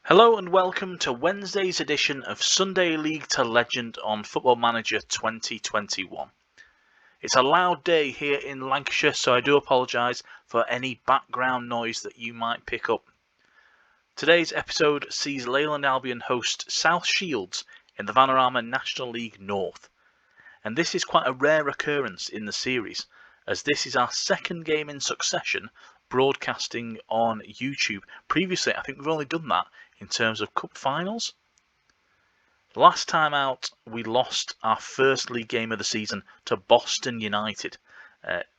Hello and welcome to Wednesday's edition of Sunday League to Legend on Football Manager 2021. It's a loud day here in Lancashire, so I do apologise for any background noise that you might pick up. Today's episode sees Leyland Albion host South Shields in the Vanarama National League North. And this is quite a rare occurrence in the series, as this is our second game in succession broadcasting on YouTube. Previously, I think we've only done that in terms of cup finals. Last time out, we lost our first league game of the season to Boston United.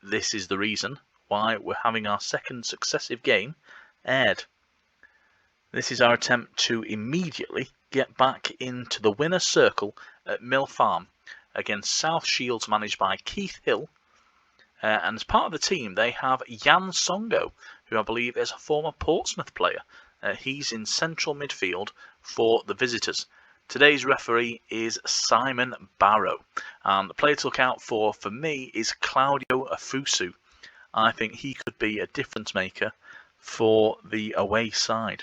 This is the reason why we're having our second successive game aired. This is our attempt to immediately get back into the winner's circle at Mill Farm against South Shields, managed by Keith Hill. And as part of the team, they have Jan Songo, who I believe is a former Portsmouth player. He's in central midfield for the visitors. Today's referee is Simon Barrow. And the player to look out for me, is Claudio Afusu. I think he could be a difference maker for the away side.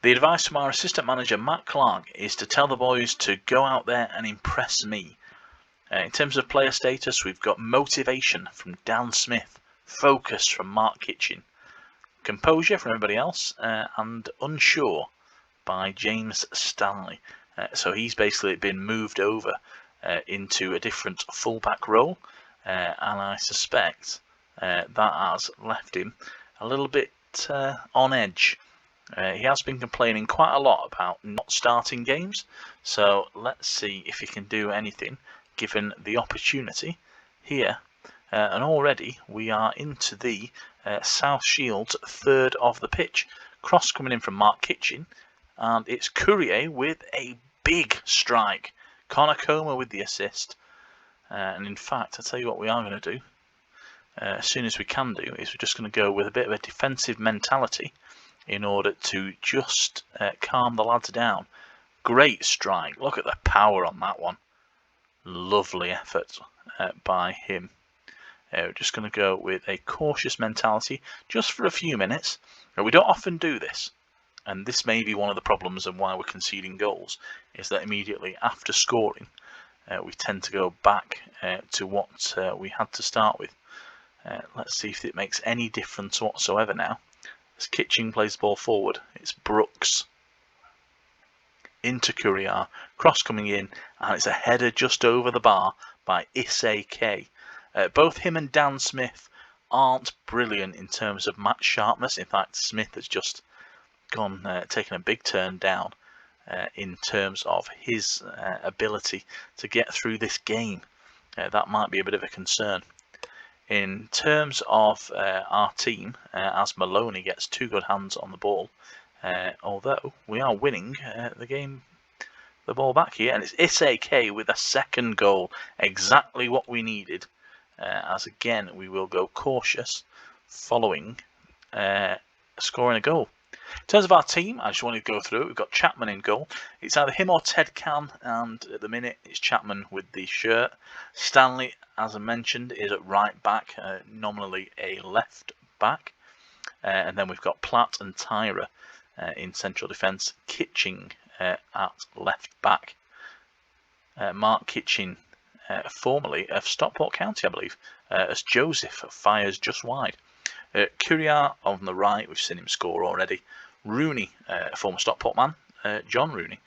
The advice from our assistant manager, Matt Clark, is to tell the boys to go out there and impress me. In terms of player status, we've got motivation from Dan Smith, focus from Mark Kitchen, composure from everybody else, and unsure by James Stanley. So he's basically been moved over into a different fullback role, and I suspect that has left him a little bit on edge. He has been complaining quite a lot about not starting games, so let's see if he can do anything given the opportunity here. And already we are into the South Shields third of the pitch. Cross coming in from Mark Kitchen, and it's Courier with a big strike. Connor Comer with the assist. And in fact, I'll tell you what we are going to do, as soon as we can do, is we're just going to go with a bit of a defensive mentality in order to just calm the lads down. Great strike. Look at the power on that one. Lovely effort by him. We're just going to go with a cautious mentality just for a few minutes. We don't often do this, and this may be one of the problems and why we're conceding goals, is that immediately after scoring we tend to go back to what we had to start with. Let's see if it makes any difference whatsoever now. As Kitchen plays the ball forward, it's Brooks into Courier, cross coming in, and it's a header just over the bar by Issei K. Both him and Dan Smith aren't brilliant in terms of match sharpness. In fact, Smith has just taken a big turn down in terms of his ability to get through this game. That might be a bit of a concern. In terms of our team, as Maloney gets two good hands on the ball, although we are winning the ball back here, and it's Issei K with a second goal, exactly what we needed, as again we will go cautious following scoring a goal. In terms of our team, I just want to go through it. We've got Chapman in goal. It's either him or Ted Can, and at the minute it's Chapman with the shirt. Stanley, as I mentioned, is at right back, nominally a left back. And then we've got Platt and Tyra in central defence. Kitching at left back. Mark Kitchen, formerly of Stockport County, I believe, as Joseph fires just wide. Courier on the right, we've seen him score already. Rooney, a former Stockport man, John Rooney.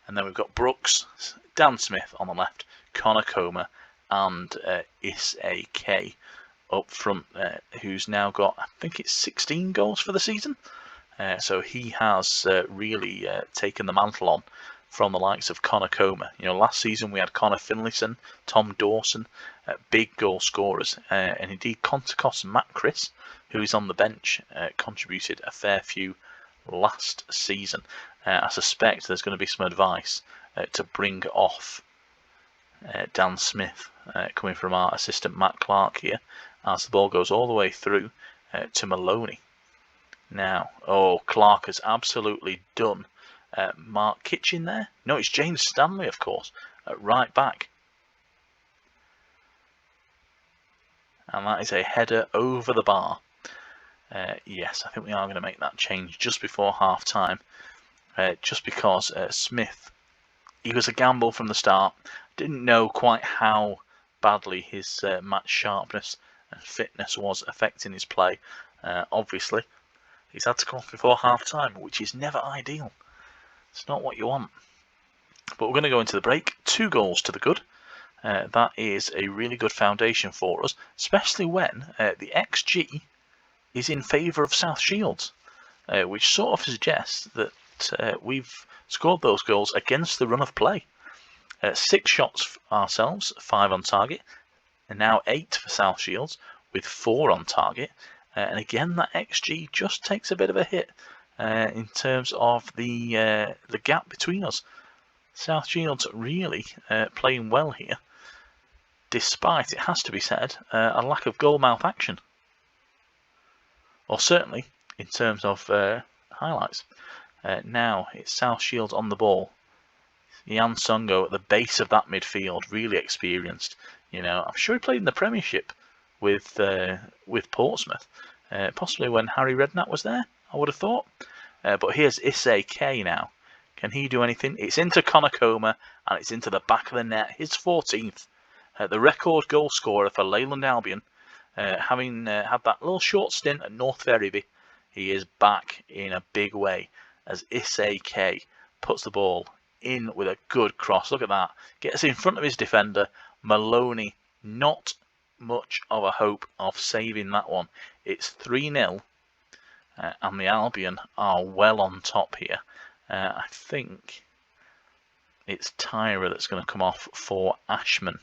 And then we've got Brooks, Dan Smith on the left, Connor Comer, and Issei K up front, who's now got, I think it's 16 goals for the season. So he has really taken the mantle on from the likes of Connor Comer. You know, last season we had Connor Finlayson, Tom Dawson, big goal scorers, and indeed Conticos and Matt Chris, who is on the bench, contributed a fair few last season. I suspect there's going to be some advice to bring off Dan Smith coming from our assistant Matt Clark here, as the ball goes all the way through to Maloney. Now, Clark has absolutely done Mark Kitchen there. No, it's James Stanley, of course, at right back. And that is a header over the bar. Yes, I think we are going to make that change just before half time. Just because Smith, he was a gamble from the start. Didn't know quite how badly his match sharpness and fitness was affecting his play. Obviously, he's had to come off before half time, which is never ideal. It's not what you want. But we're going to go into the break. 2 goals to the good. That is a really good foundation for us, especially when the XG is in favour of South Shields, which sort of suggests that we've scored those goals against the run of play. 6 shots ourselves, 5 on target, and now 8 for South Shields with 4 on target. And again, that XG just takes a bit of a hit in terms of the gap between us. South Shields really playing well here, despite, it has to be said, a lack of goal-mouth action. Or certainly in terms of highlights. Now it's South Shields on the ball. Jan Songo at the base of that midfield, really experienced. You know, I'm sure he played in the Premiership with Portsmouth, possibly when Harry Redknapp was there, I would have thought. But here's Issei K now. Can he do anything? It's into Conakoma and it's into the back of the net. His 14th, the record goal scorer for Leyland Albion. Having had that little short stint at North Ferriby, he is back in a big way as Issei K puts the ball in with a good cross. Look at that. Gets in front of his defender. Maloney, not much of a hope of saving that one. It's 3-0 and the Albion are well on top here. I think it's Tyra that's going to come off for Ashman.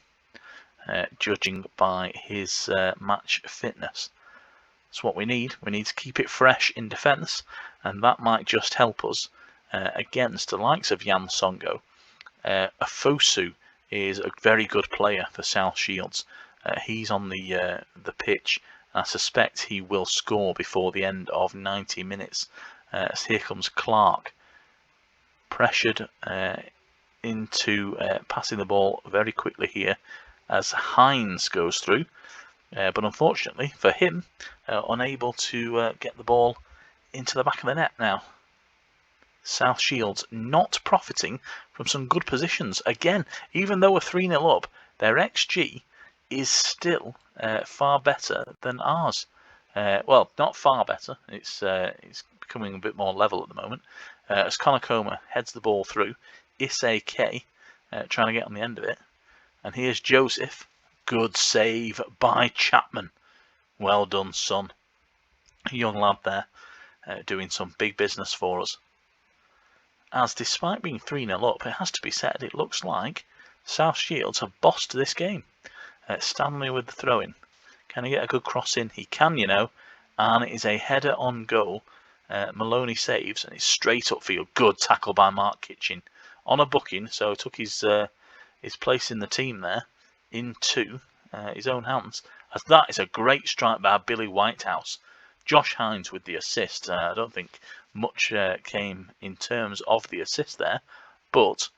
Judging by his match fitness. That's what we need. We need to keep it fresh in defence, and that might just help us against the likes of Jan Songo. Afosu is a very good player for South Shields. He's on the pitch. I suspect he will score before the end of 90 minutes. So here comes Clark, pressured into passing the ball very quickly here, as Hines goes through, but unfortunately for him, unable to get the ball into the back of the net now. South Shields not profiting from some good positions. Again, even though we're 3-0 up, their XG is still far better than ours. Well, not far better, it's becoming a bit more level at the moment. As Conakoma heads the ball through, Issei K trying to get on the end of it. And here's Joseph. Good save by Chapman. Well done, son. Young lad there, doing some big business for us. As despite being 3-0 up, it has to be said, it looks like South Shields have bossed this game. Stanley with the throw-in. Can he get a good cross in? He can, you know. And it is a header on goal. Maloney saves, and it's straight upfield. Good tackle by Mark Kitchen. On a booking, so took his place in the team there into his own hands, as that is a great strike by Billy Whitehouse. Josh Hines with the assist. I don't think much came in terms of the assist there, but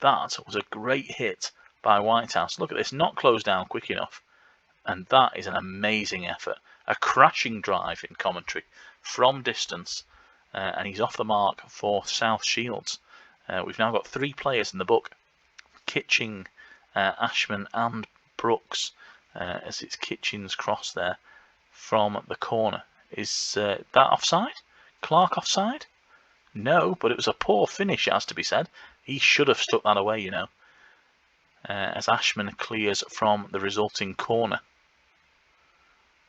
that was a great hit by Whitehouse. Look at this, not closed down quick enough, and that is an amazing effort. A crashing drive in commentary from distance, and he's off the mark for South Shields. We've now got 3 players in the book. Kitching, Ashman and Brooks, as it's Kitchen's cross there from the corner. Is that offside? Clark offside? No, but it was a poor finish, it has to be said. He should have stuck that away, you know, as Ashman clears from the resulting corner.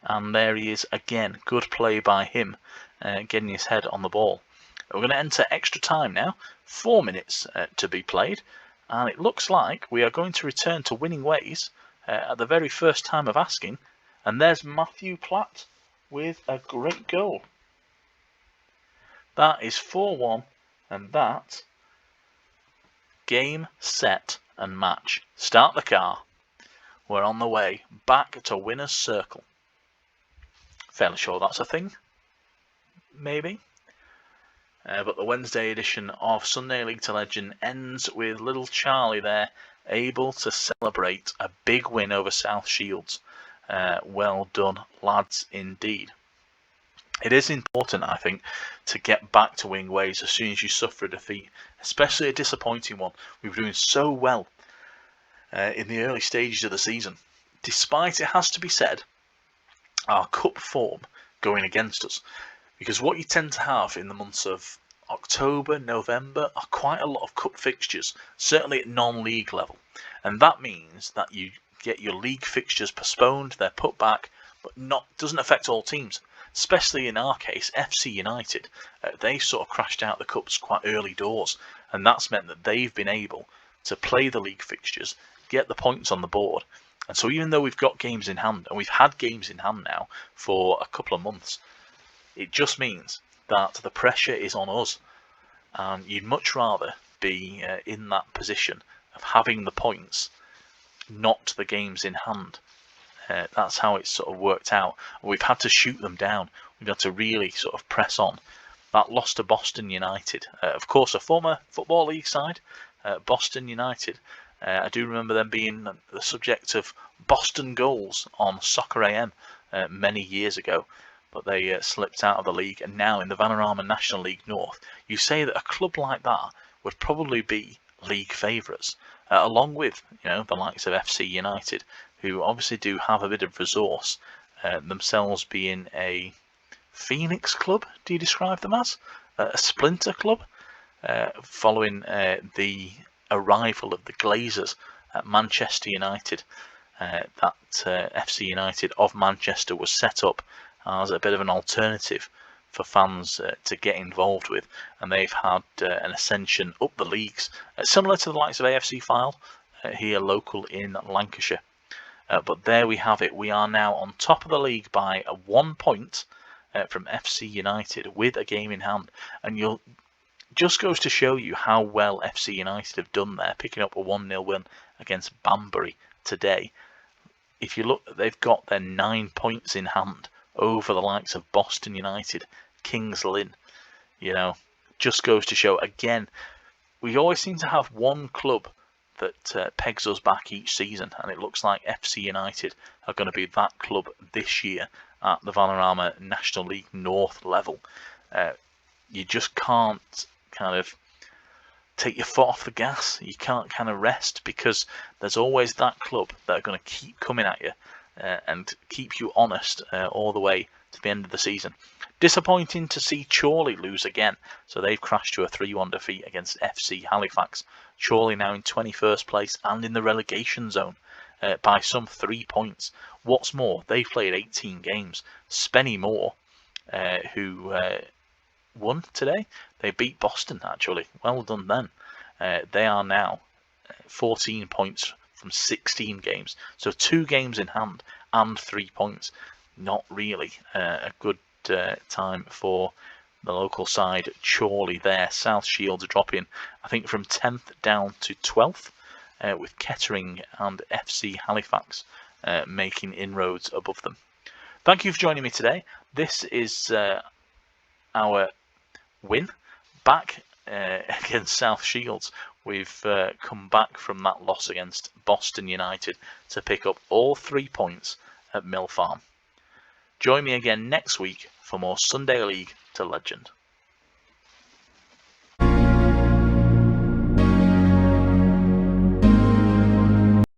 And there he is again. Good play by him, getting his head on the ball. We're going to enter extra time now. 4 minutes to be played. And it looks like we are going to return to winning ways at the very first time of asking. And there's Matthew Platt with a great goal. That is 4-1, and that, game, set and match. Start the car. We're on the way back to winner's circle. Fairly sure that's a thing. Maybe. But the Wednesday edition of Sunday League to Legend ends with little Charlie there, able to celebrate a big win over South Shields. Well done, lads, indeed. It is important, I think, to get back to winning ways as soon as you suffer a defeat, especially a disappointing one. We were doing so well in the early stages of the season, despite, it has to be said, our cup form going against us. Because what you tend to have in the months of October, November are quite a lot of cup fixtures, certainly at non-league level. And that means that you get your league fixtures postponed, they're put back, but doesn't affect all teams. Especially in our case, FC United, they sort of crashed out the cups quite early doors, and that's meant that they've been able to play the league fixtures, get the points on the board. And so even though we've got games in hand, and we've had games in hand now for a couple of months, it just means that the pressure is on us, and you'd much rather be in that position of having the points, not the games in hand. That's how it's sort of worked out. We've had to shoot them down. We've had to really sort of press on. That loss to Boston United, of course, a former Football League side, Boston United. I do remember them being the subject of Boston goals on Soccer AM many years ago, but they slipped out of the league, and now in the Vanarama National League North, you say that a club like that would probably be league favourites, along with the likes of FC United, who obviously do have a bit of resource, themselves being a Phoenix club. Do you describe them as a splinter club, following the arrival of the Glazers at Manchester United? That FC United of Manchester was set up as a bit of an alternative for fans to get involved with, and they've had an ascension up the leagues, similar to the likes of AFC Fylde here local in Lancashire. But there we have it. We are now on top of the league by 1 point from FC United with a game in hand, and just goes to show you how well FC United have done there, picking up a 1-0 win against Banbury today. If you look, they've got their 9 points in hand over the likes of Boston United, Kings Lynn. Just goes to show, again, we always seem to have one club that pegs us back each season, and it looks like FC United are going to be that club this year at the Vanarama National League North level. You just can't kind of take your foot off the gas. You can't kind of rest, because there's always that club that are going to keep coming at you and keep you honest all the way to the end of the season. Disappointing to see Chorley lose again, so they've crashed to a 3-1 defeat against FC Halifax. Chorley now in 21st place and in the relegation zone by some 3 points. What's more, they've played 18 games. Spennymoor, who won today, they beat Boston actually. Well done then. They are now 14 points from 16 games, so 2 games in hand and 3 points. Not really a good time for the local side Chorley there. South Shields dropping, I think, from 10th down to 12th, with Kettering and FC Halifax making inroads above them. Thank you for joining me today. This is our win back against South Shields. We've come back from that loss against Boston United to pick up all 3 points at Mill Farm. Join me again next week for more Sunday League to Legend.